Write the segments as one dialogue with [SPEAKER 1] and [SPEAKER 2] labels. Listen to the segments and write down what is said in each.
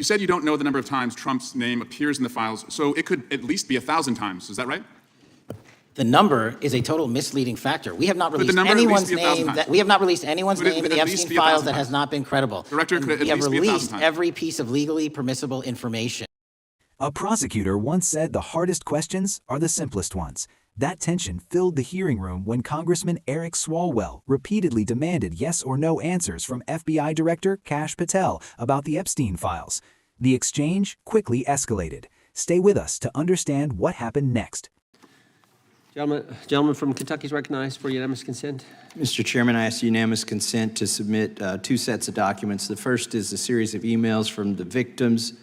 [SPEAKER 1] You said you don't know the number of times Trump's name appears in the files, so it could at least be 1,000 times. Is that right?
[SPEAKER 2] The number is a total misleading factor. We have not released
[SPEAKER 1] the number
[SPEAKER 2] anyone's
[SPEAKER 1] at least be 1,000
[SPEAKER 2] name.
[SPEAKER 1] times.
[SPEAKER 2] We have not released anyone's
[SPEAKER 1] Could it
[SPEAKER 2] name in
[SPEAKER 1] at
[SPEAKER 2] the
[SPEAKER 1] least
[SPEAKER 2] Epstein
[SPEAKER 1] be 1,000
[SPEAKER 2] files that
[SPEAKER 1] times?
[SPEAKER 2] has not been credible.
[SPEAKER 1] Director,
[SPEAKER 2] And
[SPEAKER 1] could it at
[SPEAKER 2] we have
[SPEAKER 1] least be 1,000
[SPEAKER 2] released
[SPEAKER 1] times?
[SPEAKER 2] every piece of legally permissible information.
[SPEAKER 3] A prosecutor once said the hardest questions are the simplest ones. That tension filled the hearing room when Congressman Eric Swalwell repeatedly demanded yes or no answers from FBI Director Kash Patel about the Epstein files. The exchange quickly escalated. Stay with us to understand what happened next.
[SPEAKER 4] Gentleman from Kentucky is recognized for unanimous consent.
[SPEAKER 5] Mr. Chairman, I ask unanimous consent to submit two sets of documents. The first is a series of emails from the victims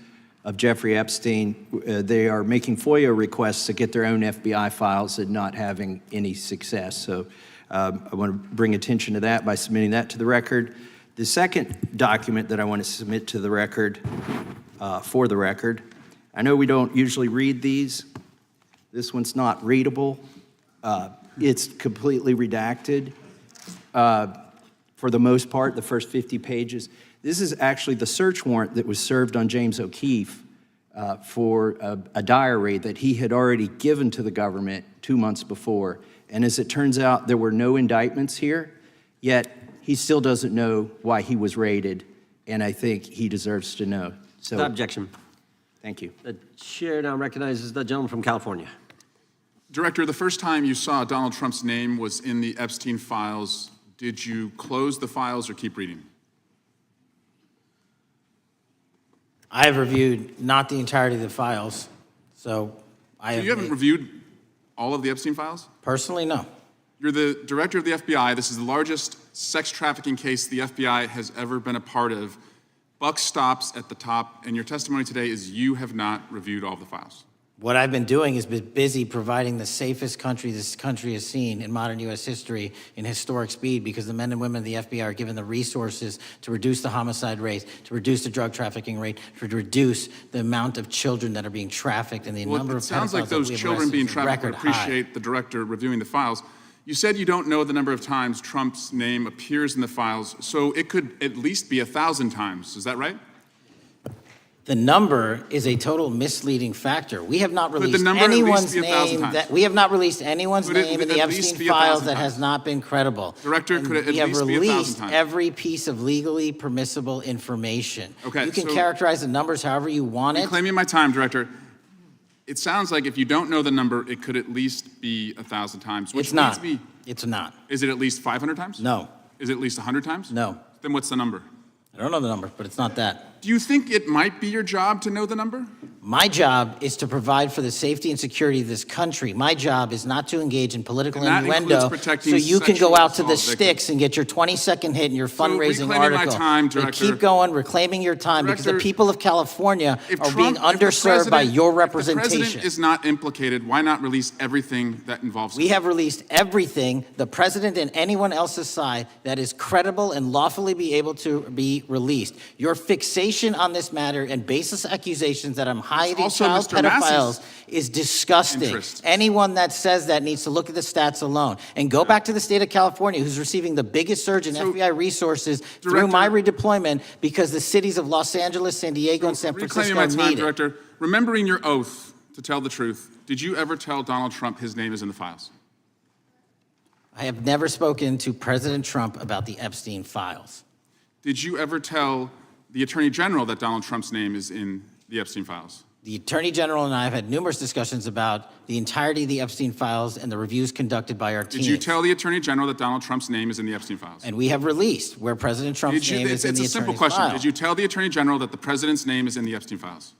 [SPEAKER 5] of Jeffrey Epstein. They are making FOIA requests to get their own FBI files and not having any success. So I want to bring attention to that by submitting that to the record. The second document that I want to submit to the record, for the record, I know we don't usually read these. This one's not readable. It's completely redacted for the most part, the first 50 pages. This is actually the search warrant that was served on James O'Keefe for a diary that he had already given to the government 2 months before. And as it turns out, there were no indictments here, yet he still doesn't know why he was raided, and I think he deserves to know. So,
[SPEAKER 4] Without objection.
[SPEAKER 5] thank you.
[SPEAKER 4] The chair now recognizes the gentleman from California.
[SPEAKER 1] Director, the first time you saw Donald Trump's name was in the Epstein files. Did you close the files or keep reading?
[SPEAKER 2] I have reviewed not the entirety of the files, so I have.
[SPEAKER 1] You haven't reviewed all of the Epstein files?
[SPEAKER 2] Personally, no.
[SPEAKER 1] You're the director of the FBI. This is the largest sex trafficking case the FBI has ever been a part of. Buck stops at the top, and your testimony today is you have not reviewed all of the files.
[SPEAKER 2] What I've been doing is been busy providing the safest country this country has seen in modern U.S. history in historic speed, because the men and women of the FBI are given the resources to reduce the homicide rate, to reduce the drug trafficking rate, to reduce the amount of children that are being trafficked and the number of pedophiles.
[SPEAKER 1] It sounds like those children being trafficked would appreciate the director reviewing the files. You said you don't know the number of times Trump's name appears in the files, so it could at least be 1,000 times. Is that right?
[SPEAKER 2] The number is a total misleading factor. We have not released
[SPEAKER 1] number at least
[SPEAKER 2] anyone's
[SPEAKER 1] be 1,000
[SPEAKER 2] name.
[SPEAKER 1] times.
[SPEAKER 2] We have not released anyone's
[SPEAKER 1] Could it
[SPEAKER 2] name in the
[SPEAKER 1] at least
[SPEAKER 2] Epstein
[SPEAKER 1] be
[SPEAKER 2] files
[SPEAKER 1] 1,000
[SPEAKER 2] that
[SPEAKER 1] times?
[SPEAKER 2] has not been credible.
[SPEAKER 1] Director, could it at
[SPEAKER 2] We have
[SPEAKER 1] least be 1,000
[SPEAKER 2] released
[SPEAKER 1] times?
[SPEAKER 2] every piece of legally permissible information.
[SPEAKER 1] Okay,
[SPEAKER 2] you can
[SPEAKER 1] so-
[SPEAKER 2] characterize the numbers however you want it.
[SPEAKER 1] Reclaiming my time, Director. It sounds like if you don't know the number, it could at least be 1,000 times. Which
[SPEAKER 2] It's not.
[SPEAKER 1] leads me-
[SPEAKER 2] It's not.
[SPEAKER 1] Is it at least 500 times?
[SPEAKER 2] No.
[SPEAKER 1] Is it at least 100 times?
[SPEAKER 2] No.
[SPEAKER 1] Then what's the number?
[SPEAKER 2] I don't know the number, but it's not that.
[SPEAKER 1] Do you think it might be your job to know the number?
[SPEAKER 2] My job is to provide for the safety and security of this country. My job is not to engage in political
[SPEAKER 1] And that
[SPEAKER 2] innuendo
[SPEAKER 1] includes protecting
[SPEAKER 2] so you can go
[SPEAKER 1] sexual
[SPEAKER 2] out to the
[SPEAKER 1] assault
[SPEAKER 2] sticks
[SPEAKER 1] victims.
[SPEAKER 2] and get your 20-second hit in your fundraising
[SPEAKER 1] reclaiming my
[SPEAKER 2] article.
[SPEAKER 1] time,
[SPEAKER 2] And
[SPEAKER 1] Director.
[SPEAKER 2] keep going, reclaiming your time, because the
[SPEAKER 1] Director,
[SPEAKER 2] people of California
[SPEAKER 1] If
[SPEAKER 2] are
[SPEAKER 1] Trump-
[SPEAKER 2] being
[SPEAKER 1] if the
[SPEAKER 2] underserved by
[SPEAKER 1] president-
[SPEAKER 2] your
[SPEAKER 1] If the
[SPEAKER 2] representation.
[SPEAKER 1] president is not implicated, why not release everything that involves him?
[SPEAKER 2] We have released everything, the president and anyone else's side, that is credible and lawfully be able to be released. Your fixation on this matter and baseless accusations that I'm hiding
[SPEAKER 1] also
[SPEAKER 2] child
[SPEAKER 1] Mr. Massey's
[SPEAKER 2] pedophiles is disgusting.
[SPEAKER 1] interest.
[SPEAKER 2] Anyone that says that needs to look at the stats alone. And go back to the state of California, who's receiving the biggest surge in
[SPEAKER 1] So,
[SPEAKER 2] FBI resources through
[SPEAKER 1] Director-
[SPEAKER 2] my redeployment, because the cities of Los Angeles, San Diego, and San
[SPEAKER 1] Reclaiming
[SPEAKER 2] Francisco
[SPEAKER 1] my time,
[SPEAKER 2] need it.
[SPEAKER 1] Director. Remembering your oath to tell the truth, did you ever tell Donald Trump his name is in the files?
[SPEAKER 2] I have never spoken to President Trump about the Epstein files.
[SPEAKER 1] Did you ever tell the Attorney General that Donald Trump's name is in the Epstein files?
[SPEAKER 2] The Attorney General and I have had numerous discussions about the entirety of the Epstein files and the reviews conducted by our team.
[SPEAKER 1] Did you tell the Attorney General that Donald Trump's name is in the Epstein files?
[SPEAKER 2] And we have released where President Trump's name is in
[SPEAKER 1] It's
[SPEAKER 2] the
[SPEAKER 1] a simple
[SPEAKER 2] attorney's
[SPEAKER 1] question.
[SPEAKER 2] file.
[SPEAKER 1] Did you tell the Attorney General that the President's name is in the Epstein files?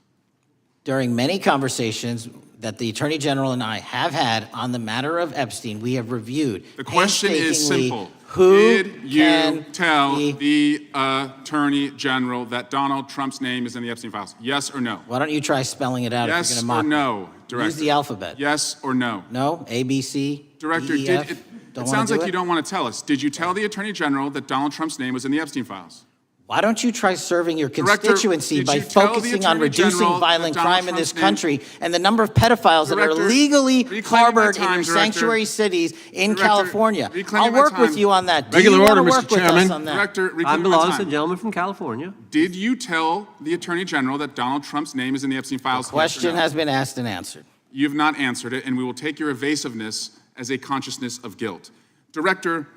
[SPEAKER 2] During many conversations that the Attorney General and I have had on the matter of Epstein, we have reviewed
[SPEAKER 1] The question is
[SPEAKER 2] painstakingly
[SPEAKER 1] simple.
[SPEAKER 2] who
[SPEAKER 1] Did you
[SPEAKER 2] can
[SPEAKER 1] tell
[SPEAKER 2] be-
[SPEAKER 1] the Attorney General that Donald Trump's name is in the Epstein files? Yes or no?
[SPEAKER 2] Why don't you try spelling it out if
[SPEAKER 1] Yes
[SPEAKER 2] you're
[SPEAKER 1] or
[SPEAKER 2] going to mock
[SPEAKER 1] no,
[SPEAKER 2] me?
[SPEAKER 1] Director?
[SPEAKER 2] Use the alphabet.
[SPEAKER 1] Yes or no?
[SPEAKER 2] No? A, B, C,
[SPEAKER 1] Director,
[SPEAKER 2] D, E, F?
[SPEAKER 1] it
[SPEAKER 2] Don't
[SPEAKER 1] sounds
[SPEAKER 2] wanna
[SPEAKER 1] like
[SPEAKER 2] do
[SPEAKER 1] you don't want to tell us. Did you tell the Attorney General that Donald Trump's name was in the Epstein files?
[SPEAKER 2] Why don't you try serving your
[SPEAKER 1] Director,
[SPEAKER 2] constituency
[SPEAKER 1] did
[SPEAKER 2] by
[SPEAKER 1] you tell the
[SPEAKER 2] focusing on
[SPEAKER 1] Attorney
[SPEAKER 2] reducing
[SPEAKER 1] General
[SPEAKER 2] violent
[SPEAKER 1] that Donald
[SPEAKER 2] crime in this
[SPEAKER 1] Trump's name-
[SPEAKER 2] country and the number of pedophiles that are
[SPEAKER 1] Director,
[SPEAKER 2] illegally
[SPEAKER 1] reclaiming my
[SPEAKER 2] harbored in
[SPEAKER 1] time,
[SPEAKER 2] your
[SPEAKER 1] Director.
[SPEAKER 2] sanctuary cities in
[SPEAKER 1] Director,
[SPEAKER 2] California?
[SPEAKER 1] reclaiming
[SPEAKER 2] I'll
[SPEAKER 1] my
[SPEAKER 2] work with
[SPEAKER 1] time.
[SPEAKER 2] you on that. Do
[SPEAKER 6] Regular
[SPEAKER 2] you want
[SPEAKER 6] order,
[SPEAKER 2] to
[SPEAKER 6] Mr.
[SPEAKER 2] work with
[SPEAKER 6] Chairman.
[SPEAKER 2] us on that?
[SPEAKER 1] Director,
[SPEAKER 4] Time
[SPEAKER 1] reclaiming my
[SPEAKER 4] belongs to the
[SPEAKER 1] time.
[SPEAKER 4] gentleman from California.
[SPEAKER 1] Did you tell the Attorney General that Donald Trump's name is in the Epstein files? Yes or
[SPEAKER 2] Question
[SPEAKER 1] no?
[SPEAKER 2] has been asked and answered.
[SPEAKER 1] You have not answered it, and we will take your evasiveness as a consciousness of guilt. Director,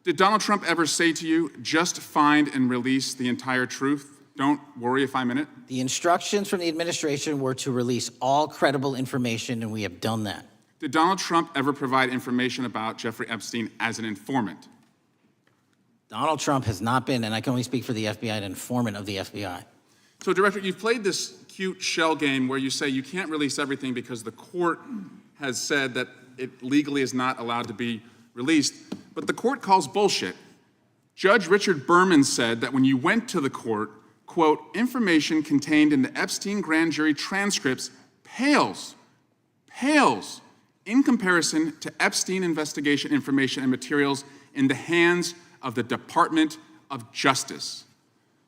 [SPEAKER 1] did Donald Trump ever say to you, just find and release the entire truth? Don't worry if I'm in it.
[SPEAKER 2] The instructions from the administration were to release all credible information, and we have done that.
[SPEAKER 1] Did Donald Trump ever provide information about Jeffrey Epstein as an informant?
[SPEAKER 2] Donald Trump has not been, and I can only speak for the FBI, an informant of the FBI.
[SPEAKER 1] So, Director, you've played this cute shell game where you say you can't release everything because the court has said that it legally is not allowed to be released, but the court calls bullshit. Judge Richard Berman said that when you went to the court, quote, information contained in the Epstein grand jury transcripts pales in comparison to Epstein investigation information and materials in the hands of the Department of Justice.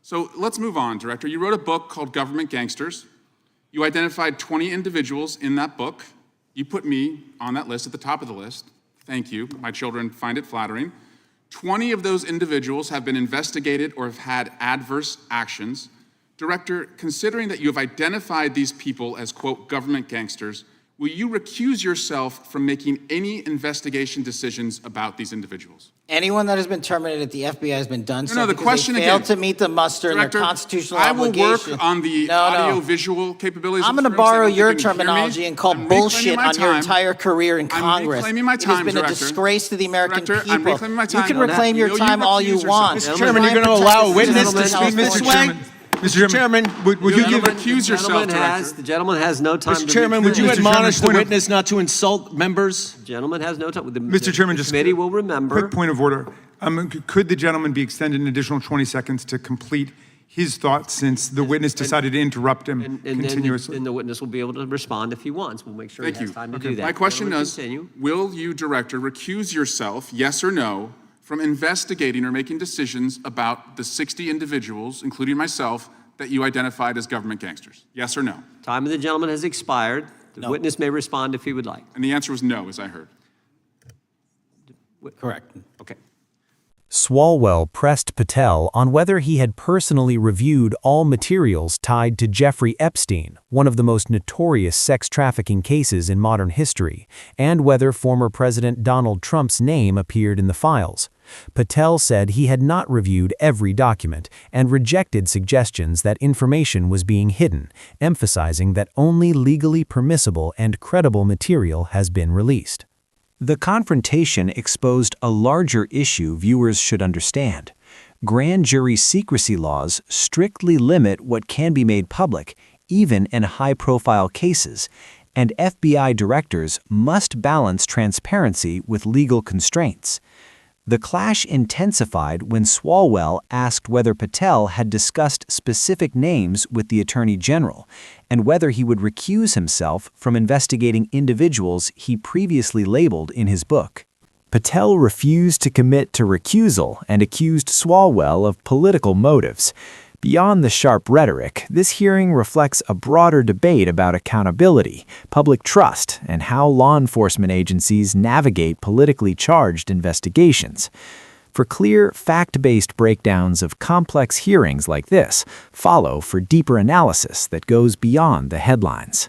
[SPEAKER 1] So let's move on, Director. You wrote a book called Government Gangsters. You identified 20 individuals in that book. You put me on that list at the top of the list. Thank you. My children find it flattering. 20 of those individuals have been investigated or have had adverse actions. Director, considering that you have identified these people as, quote, government gangsters, will you recuse yourself from making any investigation decisions about these individuals?
[SPEAKER 2] Anyone that has been terminated at the FBI has been done so
[SPEAKER 1] the
[SPEAKER 2] because
[SPEAKER 1] question
[SPEAKER 2] they failed
[SPEAKER 1] again.
[SPEAKER 2] to meet the muster in
[SPEAKER 1] Director,
[SPEAKER 2] their constitutional
[SPEAKER 1] I will
[SPEAKER 2] obligation.
[SPEAKER 1] work on the audio-visual capabilities.
[SPEAKER 2] I'm
[SPEAKER 1] of
[SPEAKER 2] going to
[SPEAKER 1] this room so
[SPEAKER 2] borrow
[SPEAKER 1] that you
[SPEAKER 2] your
[SPEAKER 1] can hear me.
[SPEAKER 2] terminology and call
[SPEAKER 1] I'm reclaiming
[SPEAKER 2] bullshit
[SPEAKER 1] my
[SPEAKER 2] on your
[SPEAKER 1] time.
[SPEAKER 2] entire career in
[SPEAKER 1] I'm
[SPEAKER 2] Congress.
[SPEAKER 1] reclaiming my
[SPEAKER 2] It
[SPEAKER 1] time,
[SPEAKER 2] has been a
[SPEAKER 1] Director.
[SPEAKER 2] disgrace to the American
[SPEAKER 1] Director, I'm
[SPEAKER 2] people.
[SPEAKER 1] reclaiming my
[SPEAKER 2] You
[SPEAKER 1] time.
[SPEAKER 2] can
[SPEAKER 1] Will
[SPEAKER 2] reclaim your
[SPEAKER 1] you
[SPEAKER 2] time all
[SPEAKER 1] recuse
[SPEAKER 2] you
[SPEAKER 1] yourself?
[SPEAKER 2] want.
[SPEAKER 1] Mr.
[SPEAKER 6] Chairman,
[SPEAKER 2] Try
[SPEAKER 6] you're
[SPEAKER 2] and
[SPEAKER 6] going to
[SPEAKER 2] protect
[SPEAKER 6] allow a
[SPEAKER 2] the
[SPEAKER 6] witness
[SPEAKER 2] citizens
[SPEAKER 6] to
[SPEAKER 2] of
[SPEAKER 6] speak, Mr.
[SPEAKER 2] California.
[SPEAKER 6] Chairman? Mr. Chairman, would you
[SPEAKER 1] Gentlemen,
[SPEAKER 6] give...
[SPEAKER 1] recuse yourself,
[SPEAKER 4] The gentleman has no time to
[SPEAKER 6] Mr. Chairman, would you
[SPEAKER 4] recuse.
[SPEAKER 6] admonish the
[SPEAKER 7] point of-
[SPEAKER 6] witness not to insult members?
[SPEAKER 4] The gentleman has no time.
[SPEAKER 7] Mr. Chairman,
[SPEAKER 4] the
[SPEAKER 7] just
[SPEAKER 4] committee will remember.
[SPEAKER 7] quick point of order. Could the gentleman be extended an additional 20 seconds to complete his thoughts since the witness decided to interrupt him
[SPEAKER 4] And
[SPEAKER 7] continuously?
[SPEAKER 4] then the witness will be able to respond if he wants. We'll make sure
[SPEAKER 1] Thank
[SPEAKER 4] he has
[SPEAKER 1] you.
[SPEAKER 4] time to do that.
[SPEAKER 1] My question
[SPEAKER 4] Gentleman,
[SPEAKER 1] is,
[SPEAKER 4] continue.
[SPEAKER 1] will you, Director, recuse yourself, yes or no, from investigating or making decisions about the 60 individuals, including myself, that you identified as government gangsters? Yes or no?
[SPEAKER 4] Time of the gentleman has expired. The
[SPEAKER 2] No.
[SPEAKER 4] witness may respond if he would like.
[SPEAKER 1] And the answer was no, as I heard.
[SPEAKER 2] Correct.
[SPEAKER 4] Okay.
[SPEAKER 3] Swalwell pressed Patel on whether he had personally reviewed all materials tied to Jeffrey Epstein, one of the most notorious sex trafficking cases in modern history, and whether former President Donald Trump's name appeared in the files. Patel said he had not reviewed every document and rejected suggestions that information was being hidden, emphasizing that only legally permissible and credible material has been released. The confrontation exposed a larger issue viewers should understand. Grand jury secrecy laws strictly limit what can be made public, even in high-profile cases, and FBI directors must balance transparency with legal constraints. The clash intensified when Swalwell asked whether Patel had discussed specific names with the Attorney General and whether he would recuse himself from investigating individuals he previously labeled in his book. Patel refused to commit to recusal and accused Swalwell of political motives. Beyond the sharp rhetoric, this hearing reflects a broader debate about accountability, public trust, and how law enforcement agencies navigate politically charged investigations. For clear, fact-based breakdowns of complex hearings like this, follow for deeper analysis that goes beyond the headlines.